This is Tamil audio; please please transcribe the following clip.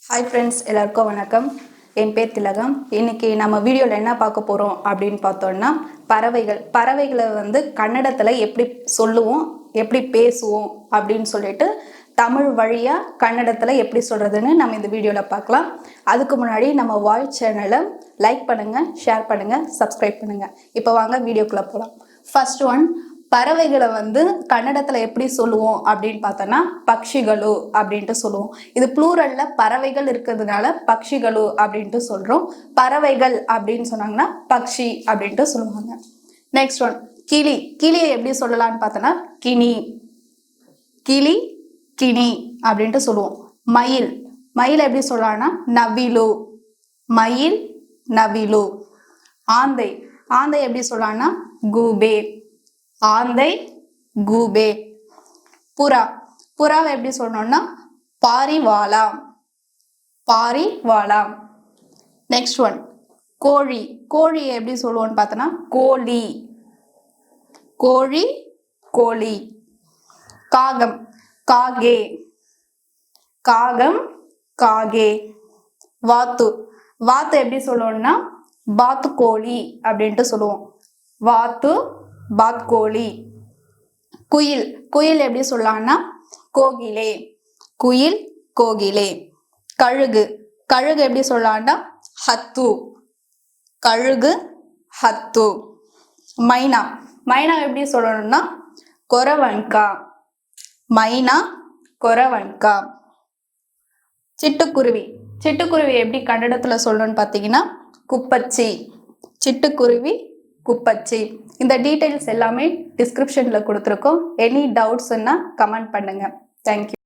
ஹாய் ஃப்ரெண்ட்ஸ், எல்லாருக்கும் வணக்கம். என் பேர் திலகம். இன்னைக்கு நம்ம வீடியோவில் என்ன பார்க்க போகிறோம் அப்படின்னு பார்த்தோம்னா, பறவைகளை கன்னடத்தில் எப்படி சொல்லுவோம், எப்படி பேசுவோம் அப்படின்னு சொல்லிட்டு தமிழ் வழியாக கன்னடத்தில் எப்படி சொல்கிறதுன்னு நம்ம இந்த வீடியோவில் பார்க்கலாம். அதுக்கு முன்னாடி நம்ம வாய்ஸ் சேனலை லைக் பண்ணுங்கள், ஷேர் பண்ணுங்கள், சப்ஸ்கிரைப் பண்ணுங்கள். இப்போ வாங்க வீடியோக்குள்ளே போகலாம். ஃபர்ஸ்ட் ஒன், பறவைகளை கன்னடத்தில் எப்படி சொல்லுவோம் அப்படின்னு பார்த்தோன்னா பக்ஷிகளு அப்படின்ட்டு சொல்லுவோம். இது ப்ளூரல்ல பறவைகள் இருக்கிறதுனால பக்ஷிகளு அப்படின்ட்டு சொல்றோம். பறவைகள் அப்படின்னு சொன்னாங்கன்னா பக்ஷி அப்படின்ட்டு சொல்லுவாங்க. நெக்ஸ்ட் ஒன், கிளியை எப்படி சொல்லலாம்னு பார்த்தோன்னா கிளி கிணி அப்படின்ட்டு சொல்லுவோம். மயில் எப்படி சொல்லலாம்னா நவிலு, மயில் நவிலு. ஆந்தை எப்படி சொல்லலாம்னா கூபே, ஆந்தை கூபே. புறாவை எப்படி சொல்லணும்னா பாரிவாலா. நெக்ஸ்ட் ஒன், கோழியை எப்படி சொல்லுவோம்னு பார்த்தோன்னா கோழி. காகே. வாத்து எப்படி சொல்லுவோம்னா பாத்துக்கோழி அப்படின்ட்டு சொல்லுவோம். பாத்கோழி. குயில் எப்படி சொல்லலாம்னா கோகிலே. கழுகு எப்படி சொல்லலாம்னா ஹத்து. மைனா எப்படி சொல்லணும்னா கொரவன்கா. சிட்டுக்குருவி எப்படி கன்னடத்துல சொல்லணும்னு பார்த்தீங்கன்னா குப்பச்சி. இந்த டீடைல்ஸ் எல்லாமே டிஸ்கிரிப்ஷன்ல கொடுத்துருக்கோம். எனி டவுட்ஸ்ன்னா கமெண்ட் பண்ணுங்க. தேங்க்யூ.